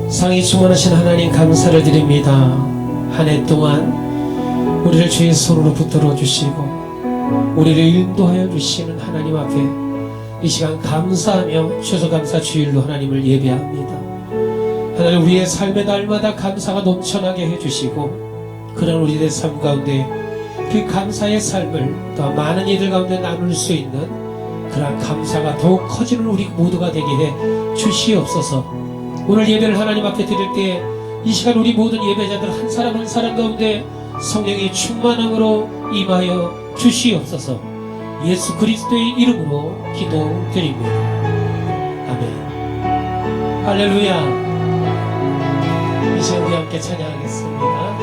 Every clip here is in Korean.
상이 충만하신 하나님 감사를 드립니다. 한 해 동안 우리를 주의 손으로 붙들어 주시고 우리를 인도하여 주시는 하나님 앞에 이 시간 감사하며 추수감사 주일로 하나님을 예배합니다. 하나님, 우리의 삶의 날마다 감사가 넘쳐나게 해주시고 그런 우리의 삶 가운데 그 감사의 삶을 더 많은 이들 가운데 나눌 수 있는 그러한 감사가 더욱 커지는 우리 모두가 되게 해 주시옵소서. 오늘 예배를 하나님 앞에 드릴 때 이 시간 우리 모든 예배자들 한 사람 한 사람 가운데 성령의 충만함으로 임하여 주시옵소서. 예수 그리스도의 이름으로 기도드립니다. 아멘. 할렐루야. 이 시간 우리 함께 찬양하겠습니다.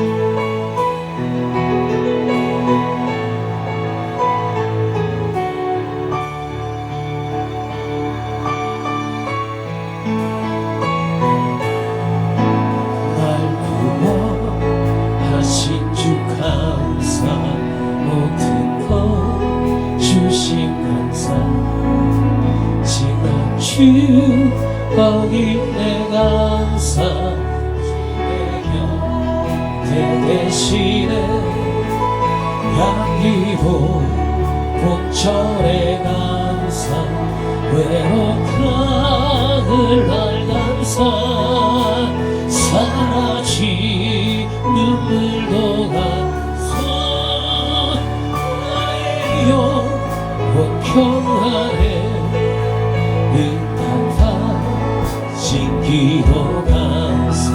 주거기 내 감사 내 곁에 계시네. 향기로 봄철의 감사 외롭다는 날 감사 사라진 눈물도 감사 나의 영원 평안에 기도 감사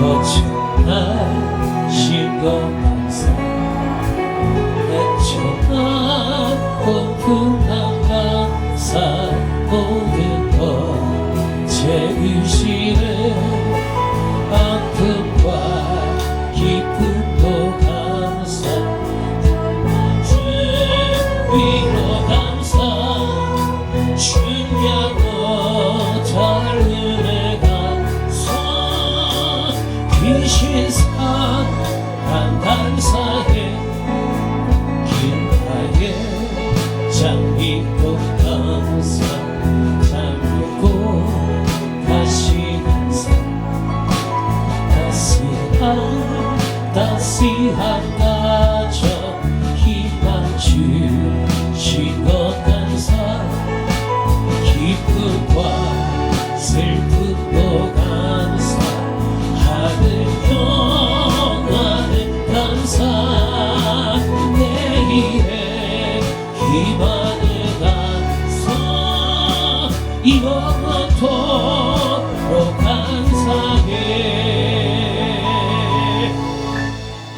거쳐나신 것 감사 헤쳐난 공풍난 감사 모든 것 채우시네. 아픔과 기쁨도 감사 주위로 감사 주냐고 신상 감사해 길가에 장미꽃 감사 장미꽃 다시 감사 따스한 가정 희망 주신 것 감사 기쁨과 슬픔도 감사 하늘 영원한 감사 내일의 희망을 감사 영원토록 감사해.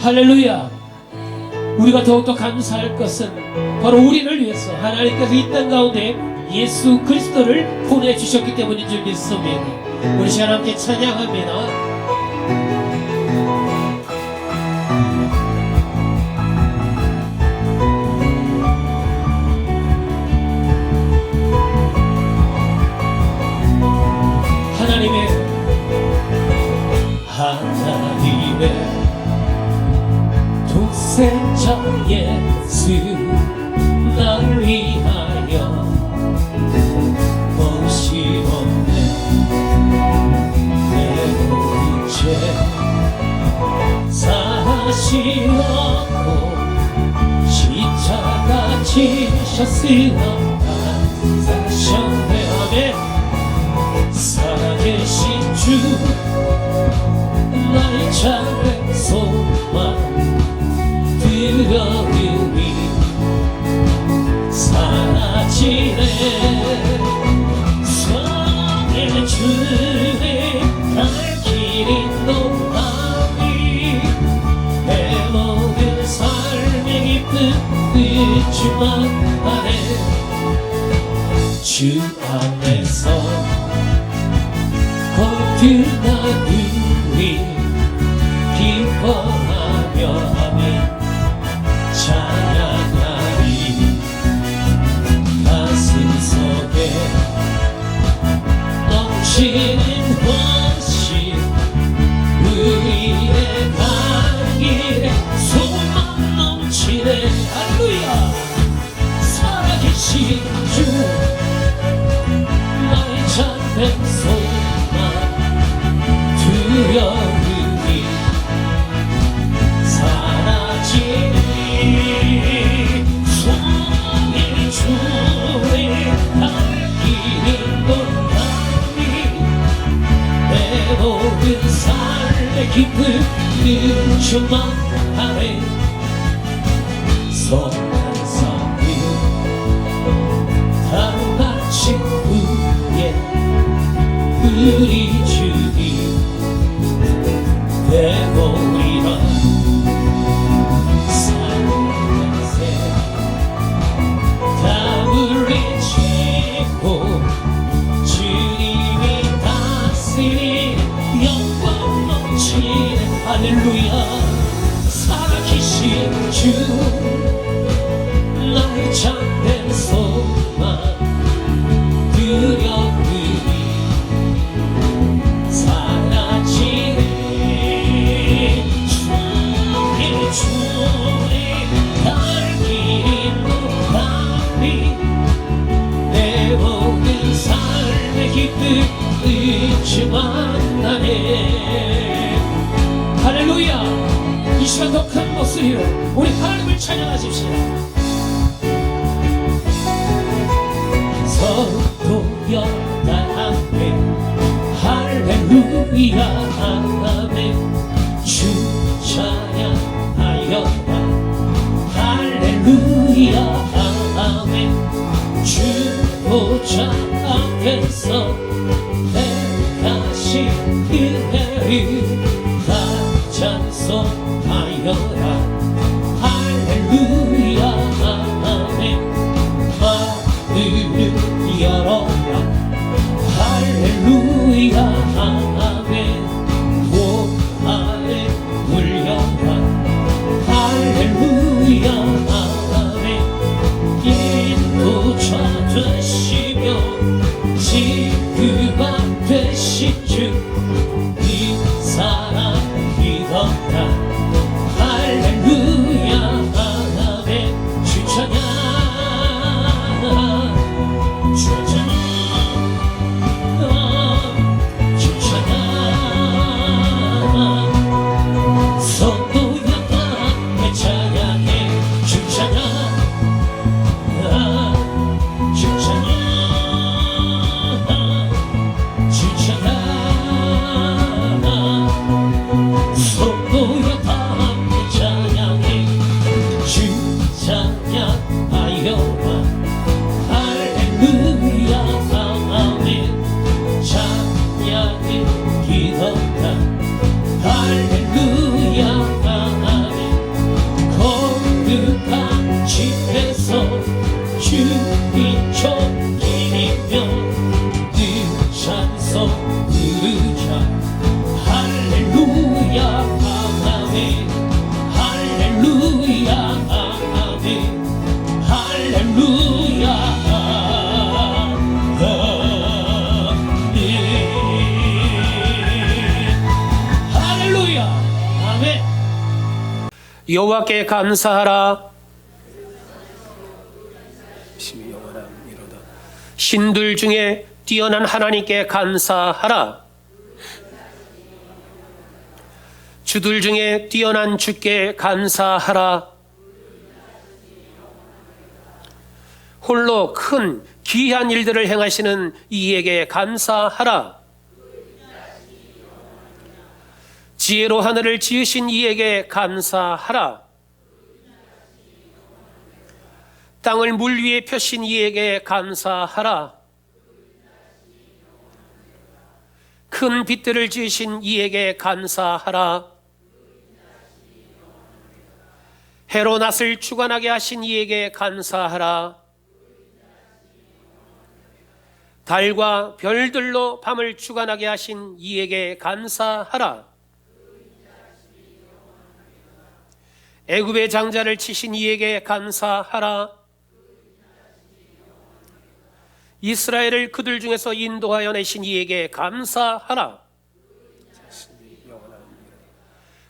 할렐루야. 우리가 더욱더 감사할 것은 바로 우리를 위해서 하나님께서 이 땅 가운데 예수 그리스도를 보내주셨기 때문인 줄 믿습니다. 우리 시간 함께 찬양합니다. 하나님의 독생자 예수 날 위하여 모시었네. 내 모든 죄 사하시었고 십자가 지셨으나 사셨네. 아멘. 살아계신 주 나의 참된 소망 들어오니 사라지네. 성의 주의 날 기린 노하니 내 모든 삶의 기쁨 주만 안에 주 안에서 거듭나니 기뻐하며 아멘 찬양하리. 가슴 속에 넘치는 원심 우리의 갈 길에 소망 넘치네. 할렐루야. 살아계신 주 나의 참된 소망 두려움이 사라지니 손에 주에 달기는 동안이 내 모든 삶의 기쁨 충만하네 성탄성이 다같이 후에 우리 주님 되보리라 산새 다 물리치고 주님이 다스리 영광 넘치는 할렐루야 살아계신 주 나의 참된 소망 두려움이 사라지네 주의 달기는 노람이 내 모든 삶의 기쁨 충만하네 할렐루야 이 시간 더 큰 목소리로 우리 하나님을 찬양하십시오 서도여 나아멘 할렐루야 아멘 주 찬양하여라 할렐루야 아멘 주 보좌 앞에서 내가신 은혜를 다 찬송하여라 할렐루야 아멘 마음을 열어라 할렐루야 아멘 보화를 물려라 할렐루야 아멘 인도자 되시며 지구가 되신 주 이 사랑 믿었다 할렐루야 아멘 주 찬양 주 찬양 주 찬양 성도였다 내 찬양해 주 찬양 주 찬양 주 찬양 성도였다 내 찬양해 주 찬양하여라 할렐루야 아멘 찬양의 기도다 할렐루야 아멘 거룩한 집에서 주님 존귀이며 늘 찬송 부르자 할렐루야 아멘 할렐루야 아멘 할렐루야 할렐루야 아멘 여호와께 감사하라 신들 중에 뛰어난 하나님께 감사하라 주들 중에 뛰어난 주께 감사하라 홀로 큰 기이한 일들을 행하시는 이에게 감사하라 지혜로 하늘을 지으신 이에게 감사하라 땅을 물 위에 펴신 이에게 감사하라 큰 빛들을 지으신 이에게 감사하라 해로 낯을 주관하게 하신 이에게 감사하라 달과 별들로 밤을 주관하게 하신 이에게 감사하라 애굽의 장자를 치신 이에게 감사하라 이스라엘을 그들 중에서 인도하여 내신 이에게 감사하라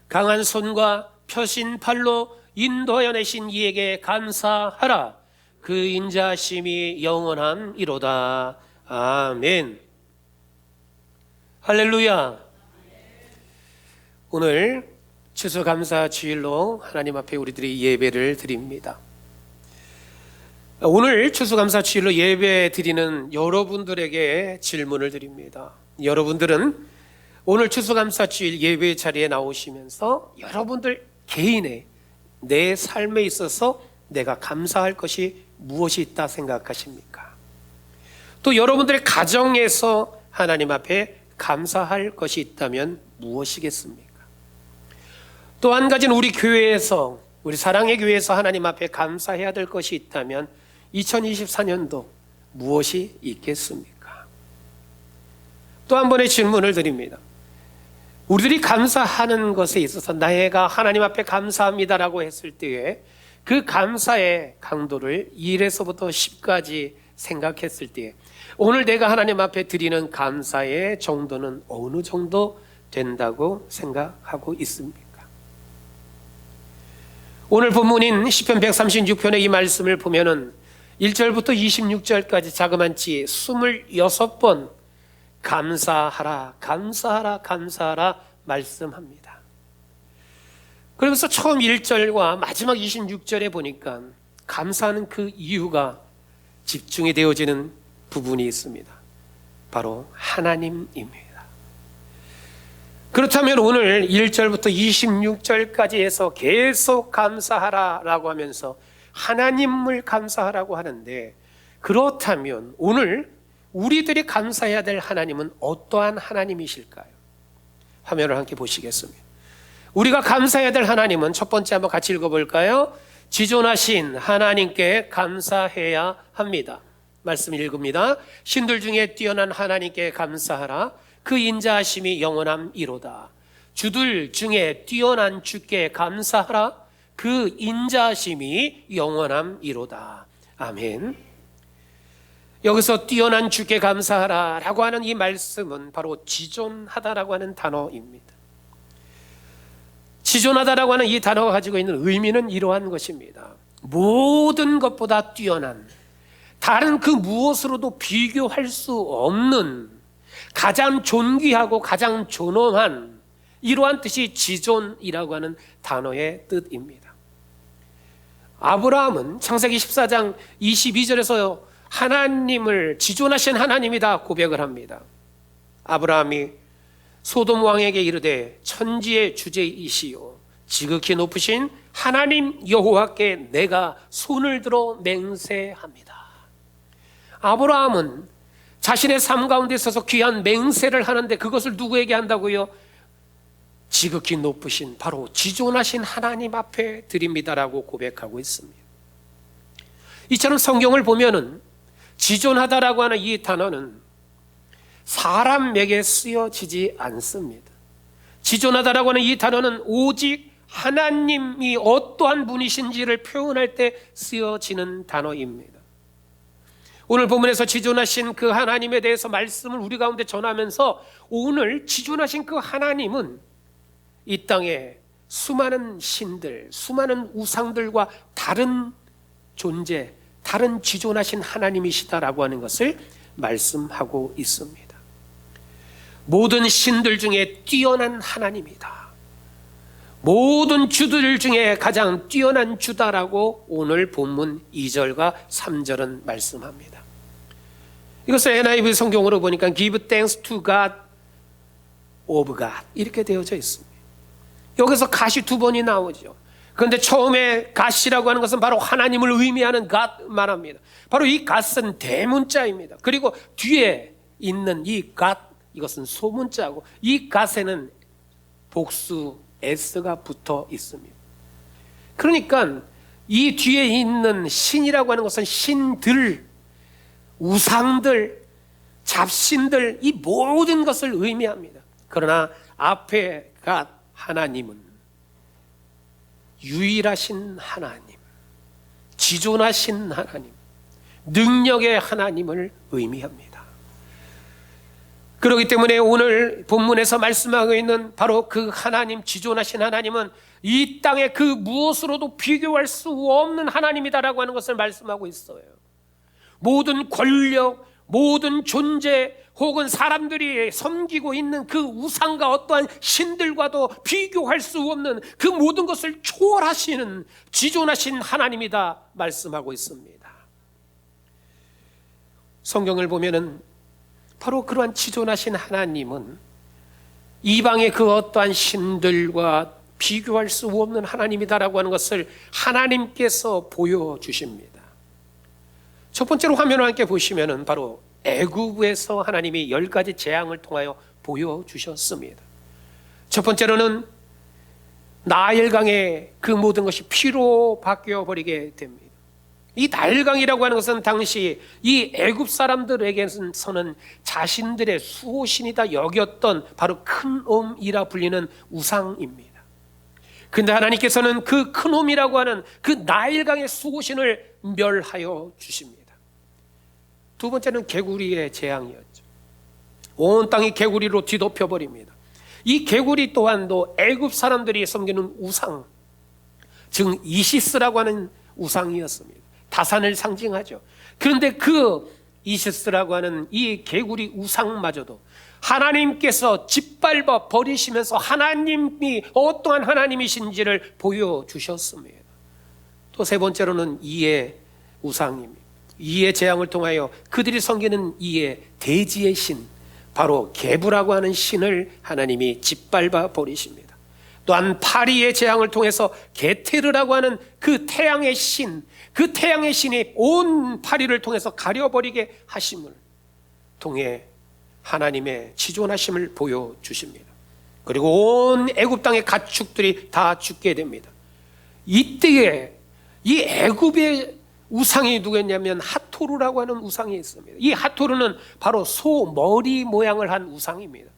강한 손과 펴신 팔로 인도하여 내신 이에게 감사하라 그 인자심이 영원함이로다 아멘 할렐루야 오늘 추수감사 주일로 하나님 앞에 우리들이 예배를 드립니다. 오늘 추수감사 주일로 예배 드리는 여러분들에게 질문을 드립니다. 여러분들은 오늘 추수감사 주일 예배 자리에 나오시면서 여러분들 개인의 내 삶에 있어서 내가 감사할 것이 무엇이 있다 생각하십니까? 또 여러분들의 가정에서 하나님 앞에 감사할 것이 있다면 무엇이겠습니까? 또 한 가지는 우리 교회에서, 우리 사랑의 교회에서 하나님 앞에 감사해야 될 것이 있다면 2024년도 무엇이 있겠습니까? 또 한 번의 질문을 드립니다. 우리들이 감사하는 것에 있어서 내가 하나님 앞에 감사합니다라고 했을 때에 그 감사의 강도를 1에서부터 10까지 생각했을 때에 오늘 내가 하나님 앞에 드리는 감사의 정도는 어느 정도 된다고 생각하고 있습니까? 오늘 본문인 시편 136편의 이 말씀을 보면은 1절부터 26절까지 자그만치 26번 감사하라, 감사하라, 감사하라 말씀합니다. 그러면서 처음 1절과 마지막 26절에 보니까 감사하는 그 이유가 집중이 되어지는 부분이 있습니다. 바로 하나님입니다. 그렇다면 오늘 1절부터 26절까지 해서 계속 감사하라라고 하면서 하나님을 감사하라고 하는데, 그렇다면 오늘 우리들이 감사해야 될 하나님은 어떠한 하나님이실까요? 화면을 함께 보시겠습니다. 우리가 감사해야 될 하나님은 첫 번째 한번 같이 읽어볼까요? 지존하신 하나님께 감사해야 합니다. 말씀 읽습니다. 신들 중에 뛰어난 하나님께 감사하라. 그 인자하심이 영원함이로다. 주들 중에 뛰어난 주께 감사하라. 그 인자하심이 영원함이로다. 아멘. 여기서 뛰어난 주께 감사하라 라고 하는 이 말씀은 바로 지존하다라고 하는 단어입니다. 지존하다라고 하는 이 단어가 가지고 있는 의미는 이러한 것입니다. 모든 것보다 뛰어난, 다른 그 무엇으로도 비교할 수 없는, 가장 존귀하고 가장 존엄한, 이러한 뜻이 지존이라고 하는 단어의 뜻입니다. 아브라함은 창세기 14장 22절에서 하나님을 지존하신 하나님이다 고백을 합니다. 아브라함이 소돔 왕에게 이르되 천지의 주제이시요 지극히 높으신 하나님 여호와께 내가 손을 들어 맹세합니다. 아브라함은 자신의 삶 가운데 있어서 귀한 맹세를 하는데 그것을 누구에게 한다고요? 지극히 높으신 바로 지존하신 하나님 앞에 드립니다라고 고백하고 있습니다. 이처럼 성경을 보면은 지존하다라고 하는 이 단어는 사람에게 쓰여지지 않습니다. 지존하다라고 하는 이 단어는 오직 하나님이 어떠한 분이신지를 표현할 때 쓰여지는 단어입니다. 오늘 본문에서 지존하신 그 하나님에 대해서 말씀을 우리 가운데 전하면서 오늘 지존하신 그 하나님은 이 땅에 수많은 신들, 수많은 우상들과 다른 존재, 다른 지존하신 하나님이시다라고 하는 것을 말씀하고 있습니다. 모든 신들 중에 뛰어난 하나님이다. 모든 주들 중에 가장 뛰어난 주다라고 오늘 본문 2절과 3절은 말씀합니다. 이것을 NIV 성경으로 보니까 Give thanks to God of God 이렇게 되어져 있습니다. 여기서 God이 두 번이 나오죠. 그런데 처음에 God이라고 하는 것은 바로 하나님을 의미하는 God 말합니다. 바로 이 God은 대문자입니다. 그리고 뒤에 있는 이 God, 이것은 소문자고, 이 God에는 복수 S가 붙어 있습니다. 그러니까 이 뒤에 있는 신이라고 하는 것은 신들, 우상들, 잡신들, 이 모든 것을 의미합니다. 그러나 앞에 God 하나님은 유일하신 하나님, 지존하신 하나님, 능력의 하나님을 의미합니다. 그렇기 때문에 오늘 본문에서 말씀하고 있는 바로 그 하나님, 지존하신 하나님은 이 땅의 그 무엇으로도 비교할 수 없는 하나님이다라고 하는 것을 말씀하고 있어요. 모든 권력, 모든 존재, 혹은 사람들이 섬기고 있는 그 우상과 어떠한 신들과도 비교할 수 없는 그 모든 것을 초월하시는 지존하신 하나님이다 말씀하고 있습니다. 성경을 보면은 바로 그러한 지존하신 하나님은 이방의 그 어떠한 신들과 비교할 수 없는 하나님이다라고 하는 것을 하나님께서 보여주십니다. 첫 번째로 화면을 함께 보시면은 바로 애굽에서 하나님이 10가지 재앙을 통하여 보여주셨습니다. 첫 번째로는 나일강의 그 모든 것이 피로 바뀌어 버리게 됩니다. 이 나일강이라고 하는 것은 당시 이 애굽 사람들에게서는 자신들의 수호신이다 여겼던 바로 큰옴이라 불리는 우상입니다. 근데 하나님께서는 그 큰옴이라고 하는 그 나일강의 수호신을 멸하여 주십니다. 두 번째는 개구리의 재앙이었죠. 온 땅이 개구리로 뒤덮여 버립니다. 이 개구리 또한도 애굽 사람들이 섬기는 우상, 즉 이시스라고 하는 우상이었습니다. 다산을 상징하죠. 그런데 그 이시스라고 하는 이 개구리 우상마저도 하나님께서 짓밟아 버리시면서 하나님이 어떠한 하나님이신지를 보여주셨습니다. 또 세 번째로는 이의 우상입니다. 이의 재앙을 통하여 그들이 섬기는 이의 대지의 신, 바로 개부라고 하는 신을 하나님이 짓밟아 버리십니다. 또한 파리의 재앙을 통해서 게테르라고 하는 그 태양의 신, 그 태양의 신이 온 파리를 통해서 가려버리게 하심을 통해 하나님의 지존하심을 보여주십니다. 그리고 온 애굽 땅의 가축들이 다 죽게 됩니다. 이때에 이 애굽의 우상이 누구였냐면 하토르라고 하는 우상이 있습니다. 이 하토르는 바로 소 머리 모양을 한 우상입니다.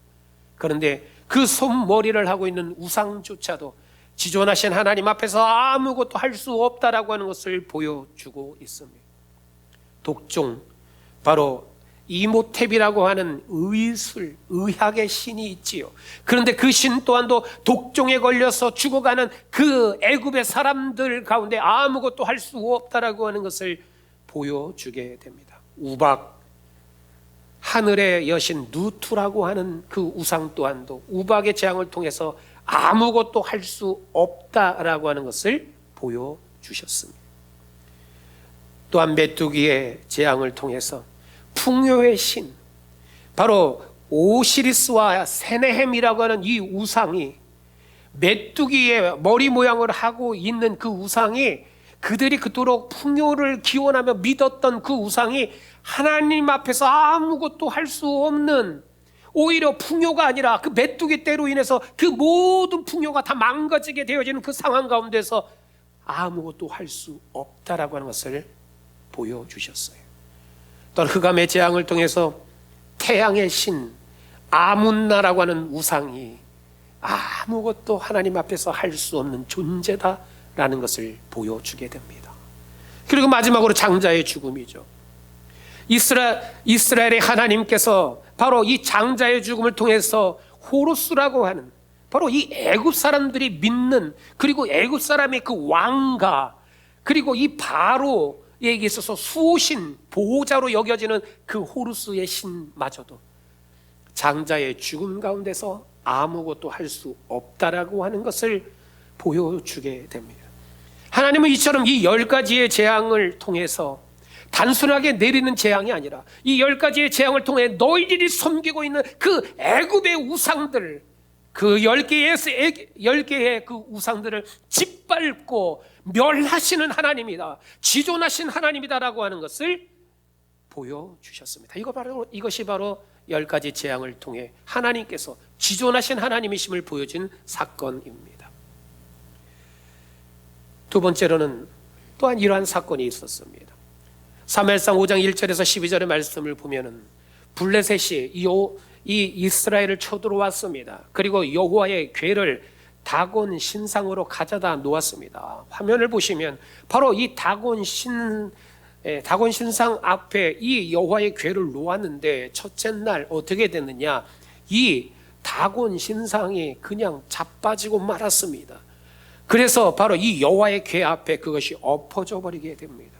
그런데 그 솜머리를 하고 있는 우상조차도 지존하신 하나님 앞에서 아무것도 할 수 없다라고 하는 것을 보여주고 있습니다. 독종, 바로 이모탭이라고 하는 의술, 의학의 신이 있지요. 그런데 그 신 또한도 독종에 걸려서 죽어가는 그 애굽의 사람들 가운데 아무것도 할 수 없다라고 하는 것을 보여주게 됩니다. 우박, 하늘의 여신 누투라고 하는 그 우상 또한도 우박의 재앙을 통해서 아무것도 할 수 없다라고 하는 것을 보여주셨습니다. 또한 메뚜기의 재앙을 통해서 풍요의 신, 바로 오시리스와 세네헴이라고 하는 이 우상이, 메뚜기의 머리 모양을 하고 있는 그 우상이, 그들이 그토록 풍요를 기원하며 믿었던 그 우상이 하나님 앞에서 아무것도 할 수 없는, 오히려 풍요가 아니라 그 메뚜기 떼로 인해서 그 모든 풍요가 다 망가지게 되어지는 그 상황 가운데서 아무것도 할 수 없다라고 하는 것을 보여주셨어요. 또한 흑암의 재앙을 통해서 태양의 신 아문나라고 하는 우상이 아무것도 하나님 앞에서 할 수 없는 존재다라는 것을 보여주게 됩니다. 그리고 마지막으로 장자의 죽음이죠. 이스라엘의 하나님께서 바로 이 장자의 죽음을 통해서 호루스라고 하는, 바로 이 애굽 사람들이 믿는, 그리고 애굽 사람의 그 왕가, 그리고 이 바로에게 있어서 수호신, 보호자로 여겨지는 그 호루스의 신마저도 장자의 죽음 가운데서 아무것도 할 수 없다라고 하는 것을 보여주게 됩니다. 하나님은 이처럼 이 10가지의 재앙을 통해서 단순하게 내리는 재앙이 아니라 이 10가지의 재앙을 통해 너희들이 섬기고 있는 그 애굽의 우상들, 그 10개의 그 우상들을 짓밟고 멸하시는 하나님이다, 지존하신 하나님이다라고 하는 것을 보여주셨습니다. 이것이 바로 10가지 재앙을 통해 하나님께서 지존하신 하나님이심을 보여준 사건입니다. 두 번째로는 또한 이러한 사건이 있었습니다. 사무엘상 5장 1절에서 12절의 말씀을 보면은 블레셋이 이 이스라엘을 쳐들어왔습니다. 그리고 여호와의 궤를 다곤 신상으로 가져다 놓았습니다. 화면을 보시면 바로 이 다곤 신상 앞에 이 여호와의 궤를 놓았는데 첫째 날 어떻게 됐느냐, 이 다곤 신상이 그냥 자빠지고 말았습니다. 그래서 바로 이 여호와의 궤 앞에 그것이 엎어져 버리게 됩니다.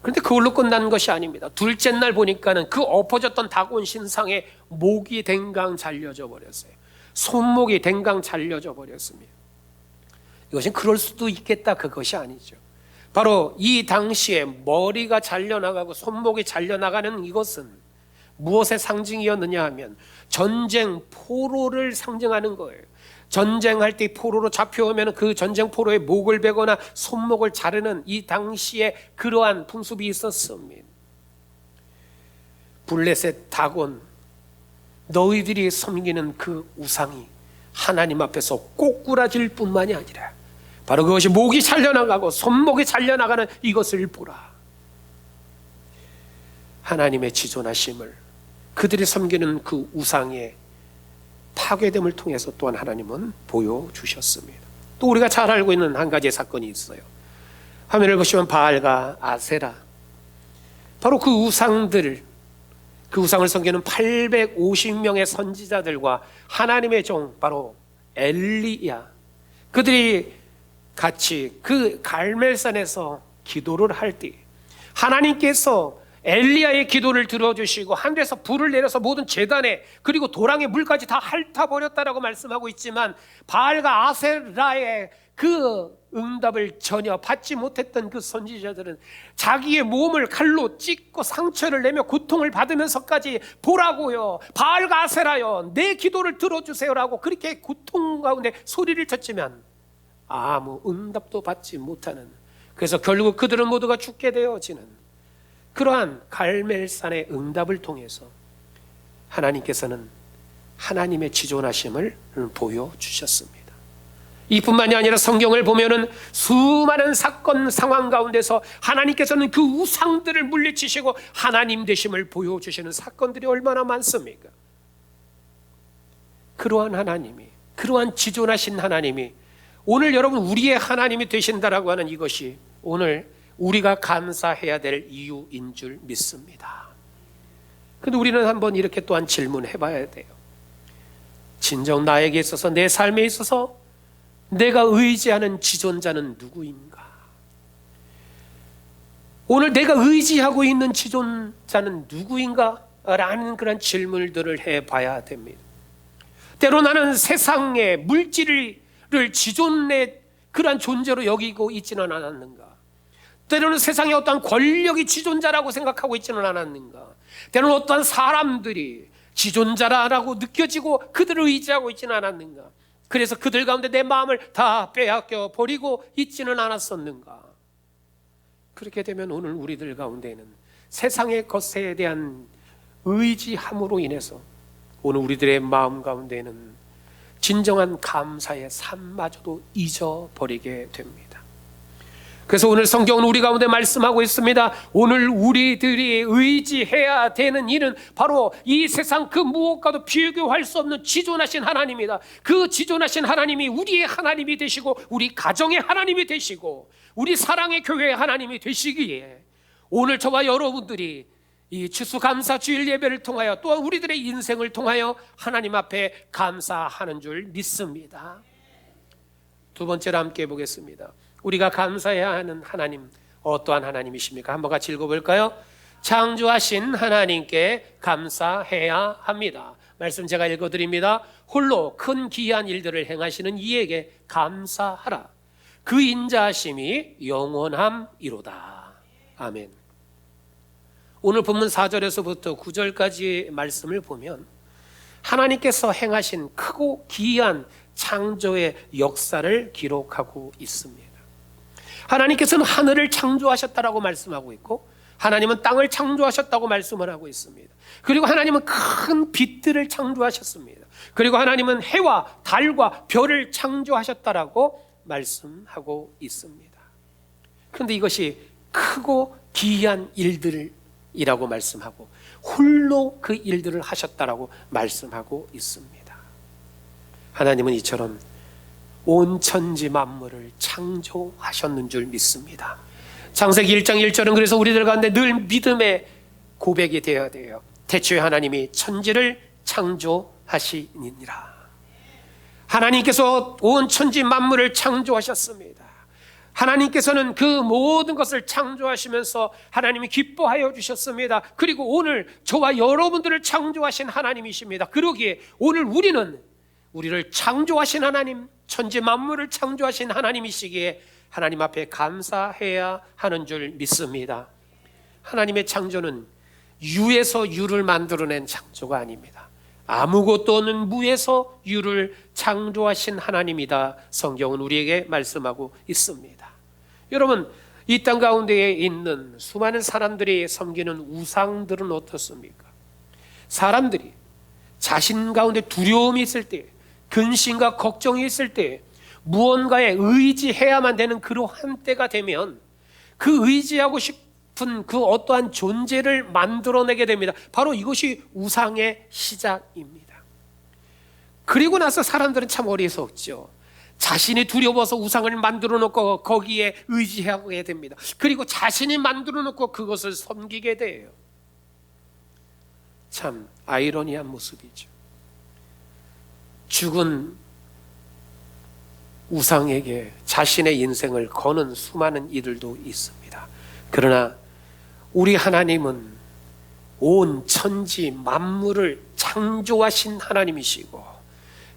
그런데 그걸로 끝난 것이 아닙니다. 둘째 날 보니까는 그 엎어졌던 다곤 신상에 목이 댕강 잘려져 버렸어요. 손목이 댕강 잘려져 버렸습니다. 이것은 그럴 수도 있겠다, 그것이 아니죠. 바로 이 당시에 머리가 잘려나가고 손목이 잘려나가는 이것은 무엇의 상징이었느냐 하면 전쟁 포로를 상징하는 거예요. 전쟁할 때 포로로 잡혀오면 그 전쟁 포로의 목을 베거나 손목을 자르는 이 당시에 그러한 풍습이 있었습니다. 블레셋 다곤, 너희들이 섬기는 그 우상이 하나님 앞에서 꼬꾸라질 뿐만이 아니라 바로 그것이 목이 잘려나가고 손목이 잘려나가는 이것을 보라. 하나님의 지존하심을, 그들이 섬기는 그 우상의 파괴됨을 통해서 또한 하나님은 보여주셨습니다. 또 우리가 잘 알고 있는 한 가지의 사건이 있어요. 화면을 보시면 바알과 아세라, 바로 그 우상들, 그 우상을 섬기는 850명의 선지자들과 하나님의 종 바로 엘리야, 그들이 같이 그 갈멜산에서 기도를 할 때 하나님께서 엘리야의 기도를 들어주시고 하늘에서 불을 내려서 모든 제단에 그리고 도랑의 물까지 다 핥아버렸다라고 말씀하고 있지만, 바알과 아세라의 그 응답을 전혀 받지 못했던 그 선지자들은 자기의 몸을 칼로 찢고 상처를 내며 고통을 받으면서까지 보라고요, 바알과 아세라요, 내 기도를 들어주세요라고 그렇게 고통 가운데 소리를 쳤지만 아무 응답도 받지 못하는, 그래서 결국 그들은 모두가 죽게 되어지는 그러한 갈멜산의 응답을 통해서 하나님께서는 하나님의 지존하심을 보여주셨습니다. 이뿐만이 아니라 성경을 보면은 수많은 사건 상황 가운데서 하나님께서는 그 우상들을 물리치시고 하나님 되심을 보여주시는 사건들이 얼마나 많습니까? 그러한 하나님이, 그러한 지존하신 하나님이 오늘 여러분 우리의 하나님이 되신다라고 하는 이것이 오늘 우리가 감사해야 될 이유인 줄 믿습니다. 근데 우리는 한번 이렇게 또한 질문해 봐야 돼요. 진정 나에게 있어서, 내 삶에 있어서 내가 의지하는 지존자는 누구인가? 오늘 내가 의지하고 있는 지존자는 누구인가? 라는 그런 질문들을 해 봐야 됩니다. 때로 나는 세상의 물질을 지존의 그러한 존재로 여기고 있지는 않았는가? 때로는 세상의 어떠한 권력이 지존자라고 생각하고 있지는 않았는가? 때로는 어떠한 사람들이 지존자라고 느껴지고 그들을 의지하고 있지는 않았는가? 그래서 그들 가운데 내 마음을 다 빼앗겨 버리고 있지는 않았었는가? 그렇게 되면 오늘 우리들 가운데는 세상의 것에 대한 의지함으로 인해서 오늘 우리들의 마음 가운데는 진정한 감사의 삶마저도 잊어버리게 됩니다. 그래서 오늘 성경은 우리 가운데 말씀하고 있습니다. 오늘 우리들이 의지해야 되는 일은 바로 이 세상 그 무엇과도 비교할 수 없는 지존하신 하나님이다. 그 지존하신 하나님이 우리의 하나님이 되시고 우리 가정의 하나님이 되시고 우리 사랑의 교회의 하나님이 되시기에 오늘 저와 여러분들이 이 추수감사 주일 예배를 통하여 또 우리들의 인생을 통하여 하나님 앞에 감사하는 줄 믿습니다. 두 번째로 함께 보겠습니다. 우리가 감사해야 하는 하나님, 어떠한 하나님이십니까? 한번 같이 읽어볼까요? 창조하신 하나님께 감사해야 합니다. 말씀 제가 읽어드립니다. 홀로 큰 기이한 일들을 행하시는 이에게 감사하라. 그 인자하심이 영원함이로다. 아멘. 오늘 본문 4절에서부터 9절까지의 말씀을 보면 하나님께서 행하신 크고 기이한 창조의 역사를 기록하고 있습니다. 하나님께서는 하늘을 창조하셨다라고 말씀하고 있고 하나님은 땅을 창조하셨다고 말씀을 하고 있습니다. 그리고 하나님은 큰 빛들을 창조하셨습니다. 그리고 하나님은 해와 달과 별을 창조하셨다라고 말씀하고 있습니다. 그런데 이것이 크고 기이한 일들이라고 말씀하고 홀로 그 일들을 하셨다라고 말씀하고 있습니다. 하나님은 이처럼 온 천지 만물을 창조하셨는 줄 믿습니다. 창세기 1장 1절은 그래서 우리들 가운데 늘 믿음의 고백이 되어야 돼요. 태초에 하나님이 천지를 창조하시니라. 하나님께서 온 천지 만물을 창조하셨습니다. 하나님께서는 그 모든 것을 창조하시면서 하나님이 기뻐하여 주셨습니다. 그리고 오늘 저와 여러분들을 창조하신 하나님이십니다. 그러기에 오늘 우리를 창조하신 하나님, 천지 만물을 창조하신 하나님이시기에 하나님 앞에 감사해야 하는 줄 믿습니다. 하나님의 창조는 유에서 유를 만들어낸 창조가 아닙니다. 아무것도 없는 무에서 유를 창조하신 하나님이다. 성경은 우리에게 말씀하고 있습니다. 여러분, 이 땅 가운데에 있는 수많은 사람들이 섬기는 우상들은 어떻습니까? 사람들이 자신 가운데 두려움이 있을 때, 근심과 걱정이 있을 때 무언가에 의지해야만 되는 그러한 때가 되면 그 의지하고 싶은 그 어떠한 존재를 만들어내게 됩니다. 바로 이것이 우상의 시작입니다. 그리고 나서 사람들은 참 어리석죠. 자신이 두려워서 우상을 만들어 놓고 거기에 의지하게 됩니다. 그리고 자신이 만들어 놓고 그것을 섬기게 돼요. 참 아이러니한 모습이죠. 죽은 우상에게 자신의 인생을 거는 수많은 이들도 있습니다. 그러나 우리 하나님은 온 천지 만물을 창조하신 하나님이시고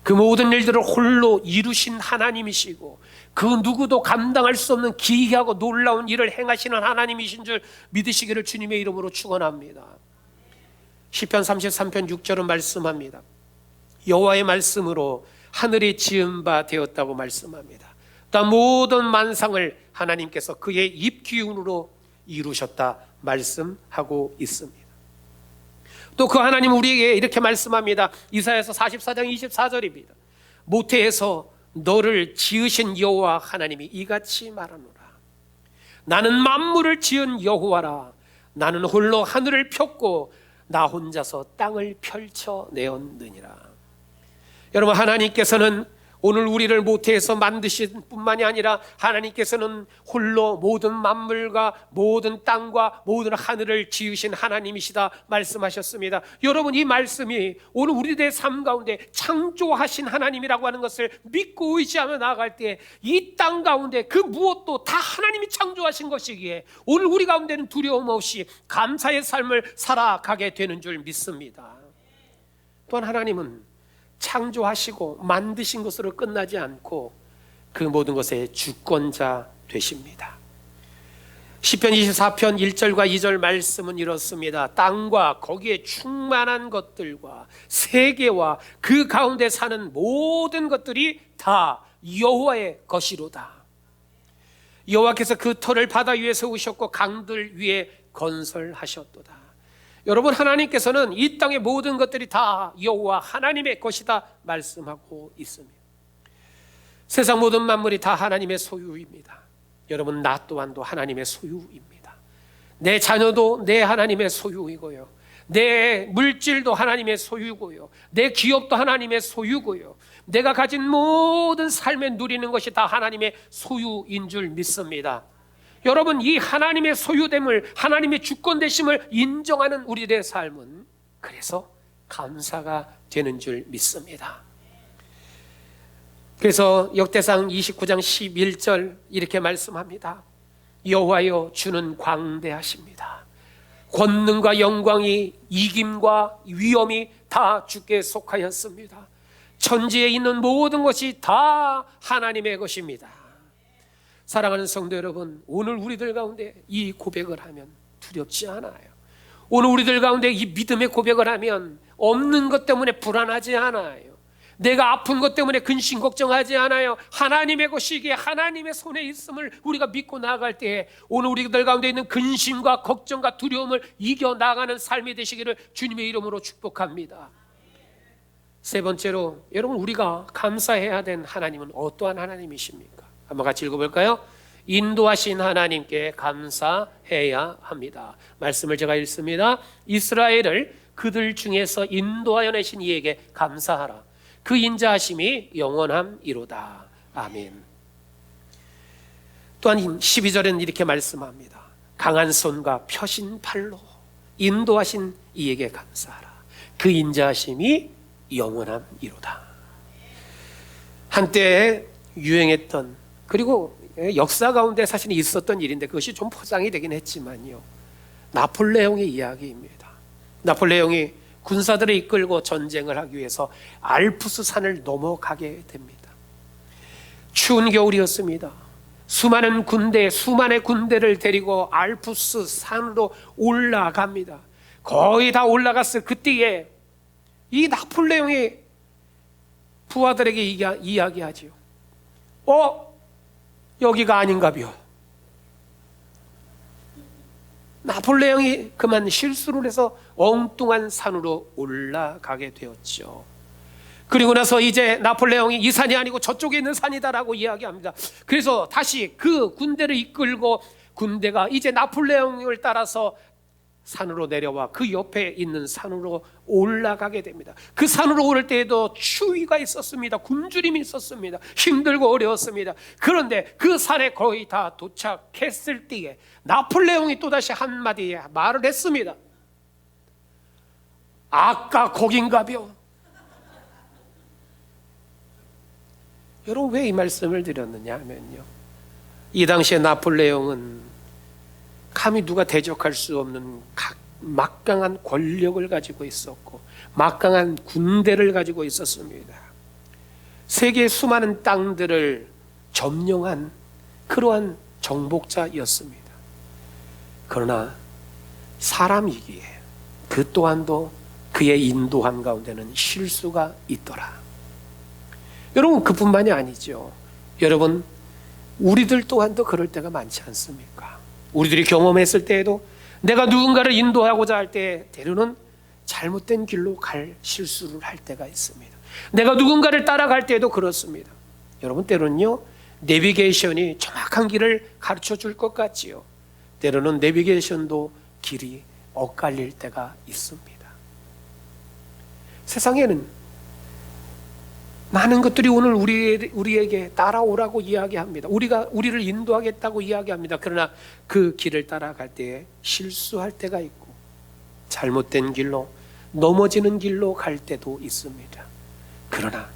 그 모든 일들을 홀로 이루신 하나님이시고 그 누구도 감당할 수 없는 기이하고 놀라운 일을 행하시는 하나님이신 줄 믿으시기를 주님의 이름으로 축원합니다. 시편 33편 6절은 말씀합니다. 여호와의 말씀으로 하늘이 지은 바 되었다고 말씀합니다. 또 모든 만상을 하나님께서 그의 입 기운으로 이루셨다 말씀하고 있습니다. 또 그 하나님 우리에게 이렇게 말씀합니다. 이사야서 44장 24절입니다. 모태에서 너를 지으신 여호와 하나님이 이같이 말하노라. 나는 만물을 지은 여호와라. 나는 홀로 하늘을 폈고 나 혼자서 땅을 펼쳐내었느니라. 여러분, 하나님께서는 오늘 우리를 모태에서 만드신 뿐만이 아니라 하나님께서는 홀로 모든 만물과 모든 땅과 모든 하늘을 지으신 하나님이시다 말씀하셨습니다. 여러분, 이 말씀이 오늘 우리들의 삶 가운데 창조하신 하나님이라고 하는 것을 믿고 의지하며 나아갈 때 이 땅 가운데 그 무엇도 다 하나님이 창조하신 것이기에 오늘 우리 가운데는 두려움 없이 감사의 삶을 살아가게 되는 줄 믿습니다. 또한 하나님은 창조하시고 만드신 것으로 끝나지 않고 그 모든 것의 주권자 되십니다. 시편 24편 1절과 2절 말씀은 이렇습니다. 땅과 거기에 충만한 것들과 세계와 그 가운데 사는 모든 것들이 다 여호와의 것이로다. 여호와께서 그 터를 바다 위에 세우셨고 강들 위에 건설하셨도다. 여러분, 하나님께서는 이 땅의 모든 것들이 다 여호와 하나님의 것이다 말씀하고 있습니다. 세상 모든 만물이 다 하나님의 소유입니다. 여러분, 나 또한도 하나님의 소유입니다. 내 자녀도 내 하나님의 소유이고요, 내 물질도 하나님의 소유고요, 내 기업도 하나님의 소유고요, 내가 가진 모든 삶에 누리는 것이 다 하나님의 소유인 줄 믿습니다. 여러분, 이 하나님의 소유됨을, 하나님의 주권되심을 인정하는 우리들의 삶은 그래서 감사가 되는 줄 믿습니다. 그래서 역대상 29장 11절 이렇게 말씀합니다. 여호와여, 주는 광대하십니다. 권능과 영광이, 이김과 위엄이 다 주께 속하였습니다. 천지에 있는 모든 것이 다 하나님의 것입니다. 사랑하는 성도 여러분, 오늘 우리들 가운데 이 고백을 하면 두렵지 않아요. 오늘 우리들 가운데 이 믿음의 고백을 하면 없는 것 때문에 불안하지 않아요. 내가 아픈 것 때문에 근심 걱정하지 않아요. 하나님의 것이기에 하나님의 손에 있음을 우리가 믿고 나아갈 때 오늘 우리들 가운데 있는 근심과 걱정과 두려움을 이겨나가는 삶이 되시기를 주님의 이름으로 축복합니다. 세 번째로, 여러분, 우리가 감사해야 된 하나님은 어떠한 하나님이십니까? 한번 같이 읽어볼까요? 인도하신 하나님께 감사해야 합니다. 말씀을 제가 읽습니다. 이스라엘을 그들 중에서 인도하여 내신 이에게 감사하라. 그 인자하심이 영원함이로다. 아멘. 또한 12절에는 이렇게 말씀합니다. 강한 손과 펴신 팔로 인도하신 이에게 감사하라. 그 인자하심이 영원함이로다. 한때 유행했던, 그리고 역사 가운데 사실 있었던 일인데 그것이 좀 포장이 되긴 했지만요, 나폴레옹의 이야기입니다. 나폴레옹이 군사들을 이끌고 전쟁을 하기 위해서 알프스 산을 넘어가게 됩니다. 추운 겨울이었습니다. 수많은 군대를 데리고 알프스 산으로 올라갑니다. 거의 다 올라갔을 그때에 이 나폴레옹이 부하들에게 이야기하지요. 여기가 아닌가벼. 나폴레옹이 그만 실수를 해서 엉뚱한 산으로 올라가게 되었죠. 그리고 나서 이제 나폴레옹이 이 산이 아니고 저쪽에 있는 산이다라고 이야기합니다. 그래서 다시 그 군대를 이끌고 군대가 이제 나폴레옹을 따라서 산으로 내려와 그 옆에 있는 산으로 올라가게 됩니다. 그 산으로 오를 때에도 추위가 있었습니다. 굶주림이 있었습니다. 힘들고 어려웠습니다. 그런데 그 산에 거의 다 도착했을 때에 나폴레옹이 또다시 한마디 말을 했습니다. 아까 거긴가벼. 여러분, 왜 이 말씀을 드렸느냐 하면요, 이 당시에 나폴레옹은 감히 누가 대적할 수 없는 막강한 권력을 가지고 있었고 막강한 군대를 가지고 있었습니다. 세계의 수많은 땅들을 점령한 그러한 정복자였습니다. 그러나 사람이기에 그 또한도 그의 인도함 가운데는 실수가 있더라. 여러분, 그뿐만이 아니죠. 여러분, 우리들 또한도 그럴 때가 많지 않습니까? 우리들이 경험했을 때에도 내가 누군가를 인도하고자 할 때 때로는 잘못된 길로 갈 실수를 할 때가 있습니다. 내가 누군가를 따라갈 때에도 그렇습니다. 여러분, 때로는요, 내비게이션이 정확한 길을 가르쳐 줄 것 같지요. 때로는 내비게이션도 길이 엇갈릴 때가 있습니다. 세상에는 많은 것들이 오늘 우리에게 따라오라고 이야기합니다. 우리를 인도하겠다고 이야기합니다. 그러나 그 길을 따라갈 때에 실수할 때가 있고 잘못된 길로, 넘어지는 길로 갈 때도 있습니다. 그러나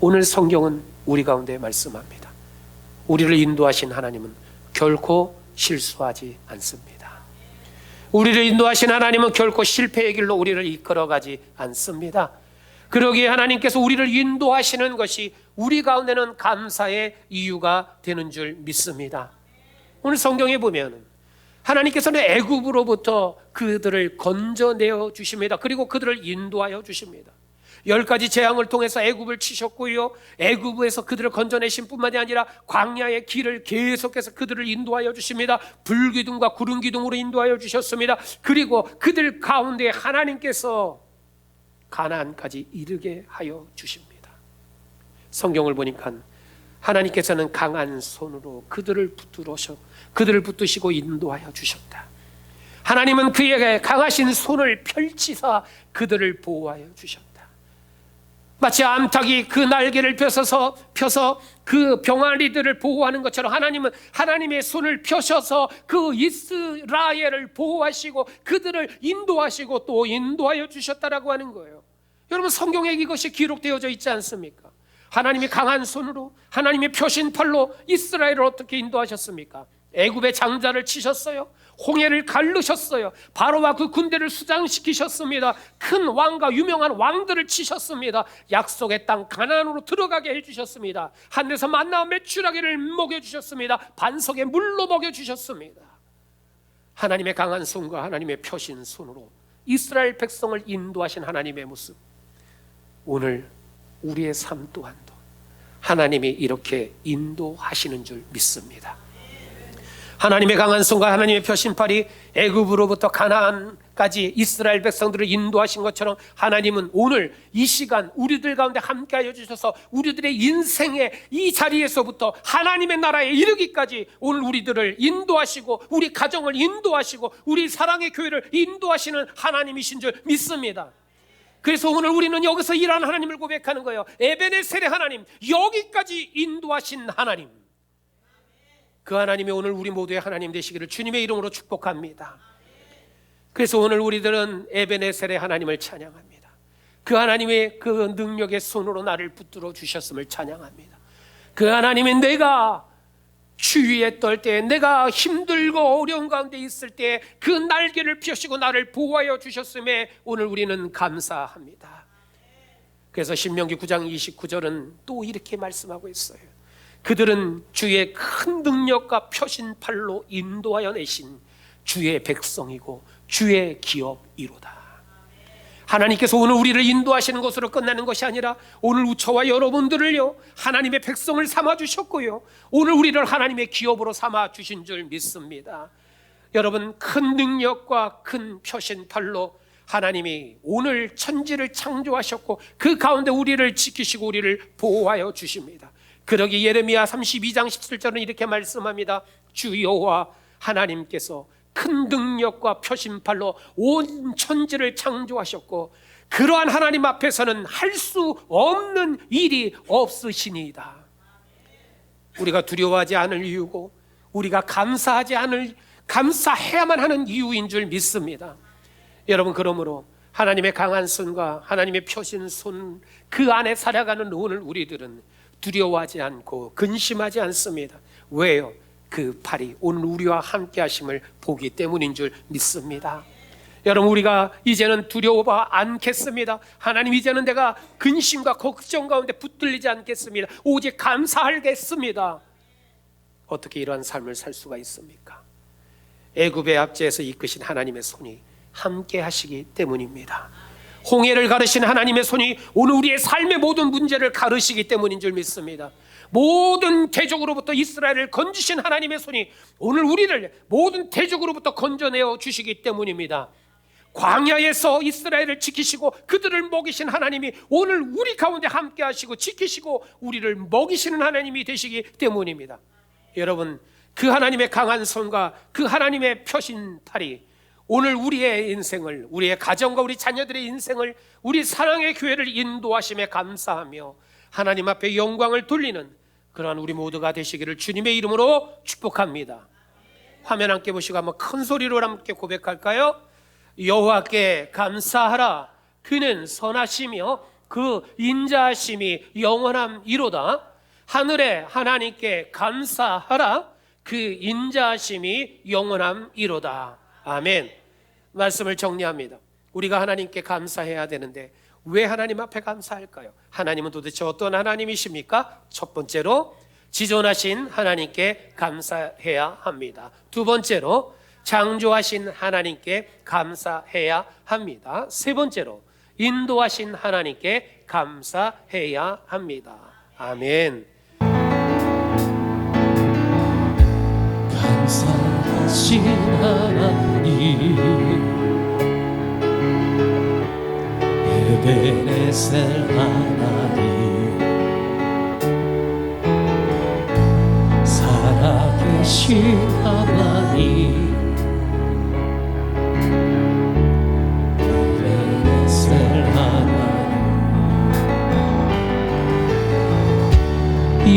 오늘 성경은 우리 가운데 말씀합니다. 우리를 인도하신 하나님은 결코 실수하지 않습니다. 우리를 인도하신 하나님은 결코 실패의 길로 우리를 이끌어가지 않습니다. 그러기에 하나님께서 우리를 인도하시는 것이 우리 가운데는 감사의 이유가 되는 줄 믿습니다. 오늘 성경에 보면 하나님께서는 애굽으로부터 그들을 건져내어 주십니다. 그리고 그들을 인도하여 주십니다. 10가지 재앙을 통해서 애굽을 치셨고요, 애굽에서 그들을 건져내신 뿐만이 아니라 광야의 길을 계속해서 그들을 인도하여 주십니다. 불기둥과 구름기둥으로 인도하여 주셨습니다. 그리고 그들 가운데 하나님께서 가나안까지 이르게 하여 주십니다. 성경을 보니까 하나님께서는 강한 손으로 그들을 붙드시고 인도하여 주셨다. 하나님은 그에게 강하신 손을 펼치사 그들을 보호하여 주셨다. 마치 암탉이 그 날개를 펴서 그 병아리들을 보호하는 것처럼 하나님은 하나님의 손을 펴셔서 그 이스라엘을 보호하시고 그들을 인도하시고 또 인도하여 주셨다라고 하는 거예요. 여러분, 성경에 이것이 기록되어져 있지 않습니까? 하나님이 강한 손으로, 하나님의 펴신 팔로 이스라엘을 어떻게 인도하셨습니까? 애굽의 장자를 치셨어요. 홍해를 가르셨어요. 바로와 그 군대를 수장시키셨습니다. 큰 왕과 유명한 왕들을 치셨습니다. 약속의 땅 가나안으로 들어가게 해주셨습니다. 하늘에서 만나와 메추라기를 먹여주셨습니다. 반석의 물로 먹여주셨습니다. 하나님의 강한 손과 하나님의 펴신 손으로 이스라엘 백성을 인도하신 하나님의 모습, 오늘 우리의 삶 또한도 하나님이 이렇게 인도하시는 줄 믿습니다. 하나님의 강한 손과 하나님의 펴신팔이 애굽으로부터 가나안까지 이스라엘 백성들을 인도하신 것처럼 하나님은 오늘 이 시간 우리들 가운데 함께하여 주셔서 우리들의 인생의 이 자리에서부터 하나님의 나라에 이르기까지 오늘 우리들을 인도하시고 우리 가정을 인도하시고 우리 사랑의 교회를 인도하시는 하나님이신 줄 믿습니다. 그래서 오늘 우리는 여기서 일하는 하나님을 고백하는 거예요. 에베네셀의 하나님, 여기까지 인도하신 하나님, 그 하나님이 오늘 우리 모두의 하나님 되시기를 주님의 이름으로 축복합니다. 그래서 오늘 우리들은 에베네셀의 하나님을 찬양합니다. 그 하나님의 그 능력의 손으로 나를 붙들어 주셨음을 찬양합니다. 그 하나님이 내가 주위에 떨 때, 내가 힘들고 어려운 가운데 있을 때 그 날개를 펴시고 나를 보호하여 주셨음에 오늘 우리는 감사합니다. 그래서 신명기 9장 29절은 또 이렇게 말씀하고 있어요. 그들은 주의 큰 능력과 펴신 팔로 인도하여 내신 주의 백성이고 주의 기업이로다. 하나님께서 오늘 우리를 인도하시는 것으로 끝나는 것이 아니라 오늘 저와 여러분들을요 하나님의 백성을 삼아 주셨고요, 오늘 우리를 하나님의 기업으로 삼아 주신 줄 믿습니다. 여러분, 큰 능력과 큰 펴신 팔로 하나님이 오늘 천지를 창조하셨고 그 가운데 우리를 지키시고 우리를 보호하여 주십니다. 그러기 예레미야 32장 17절은 이렇게 말씀합니다. 주 여호와 하나님께서 큰 능력과 펴신 팔로 온 천지를 창조하셨고 그러한 하나님 앞에서는 할 수 없는 일이 없으시니이다. 우리가 두려워하지 않을 이유고 우리가 감사해야만 하는 이유인 줄 믿습니다. 여러분, 그러므로 하나님의 강한 손과 하나님의 펴신 손 그 안에 살아가는 오늘 우리들은 두려워하지 않고 근심하지 않습니다. 왜요? 그 팔이 오늘 우리와 함께 하심을 보기 때문인 줄 믿습니다. 여러분, 우리가 이제는 두려워 않겠습니다. 하나님, 이제는 내가 근심과 걱정 가운데 붙들리지 않겠습니다. 오직 감사하겠습니다. 어떻게 이러한 삶을 살 수가 있습니까? 애굽의 압제에서 이끄신 하나님의 손이 함께 하시기 때문입니다. 홍해를 가르신 하나님의 손이 오늘 우리의 삶의 모든 문제를 가르시기 때문인 줄 믿습니다. 모든 대적으로부터 이스라엘을 건지신 하나님의 손이 오늘 우리를 모든 대적으로부터 건져내어 주시기 때문입니다. 광야에서 이스라엘을 지키시고 그들을 먹이신 하나님이 오늘 우리 가운데 함께 하시고 지키시고 우리를 먹이시는 하나님이 되시기 때문입니다. 여러분, 그 하나님의 강한 손과 그 하나님의 펴신 팔이 오늘 우리의 인생을, 우리의 가정과 우리 자녀들의 인생을, 우리 사랑의 교회를 인도하심에 감사하며 하나님 앞에 영광을 돌리는 그러한 우리 모두가 되시기를 주님의 이름으로 축복합니다. 화면 함께 보시고 한번 큰 소리로 함께 고백할까요? 여호와께 감사하라. 그는 선하시며 그 인자하심이 영원함이로다. 하늘의 하나님께 감사하라. 그 인자하심이 영원함이로다. 아멘. 말씀을 정리합니다. 우리가 하나님께 감사해야 되는데 왜 하나님 앞에 감사할까요? 하나님은 도대체 어떤 하나님이십니까? 첫 번째로 지존하신 하나님께 감사해야 합니다. 두 번째로 창조하신 하나님께 감사해야 합니다. 세 번째로 인도하신 하나님께 감사해야 합니다. 아멘. 감사하신 하나님, 에베네셀 하나님, 살아계신 하나님, 에베네셀 하나님,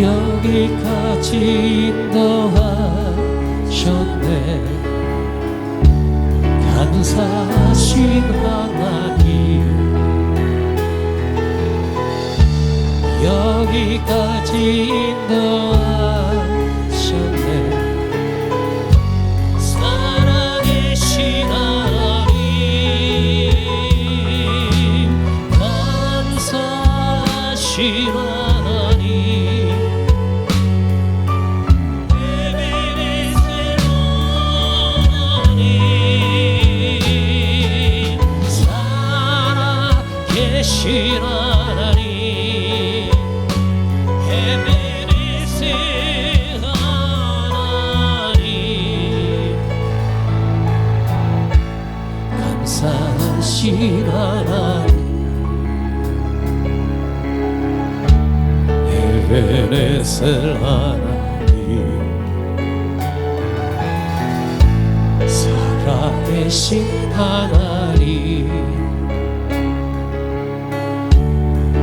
여기까지 인도하셨네. 감사하신 하나님, 여기까지 인도하셨네. 살아계신 하나님, 감사하신 하나님, 에베네셀 하나님, 살아계신 하나님, 에베네셀 하나님, 감사하신 하나님, 에베네셀 하나님, 살아계신 하나님,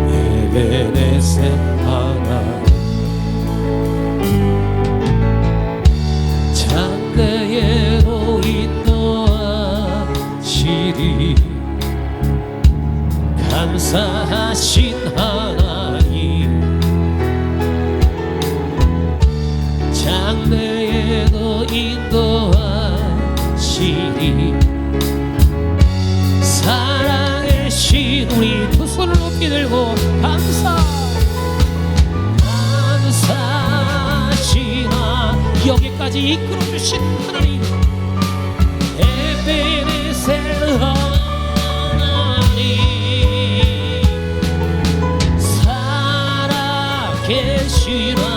에베네셀 하나님, 장래에로 인도하시리. 감사하신 하나님, 장래 여기까지 이끌어 주신 하나님, 에베네셀 하나님, 살아계시라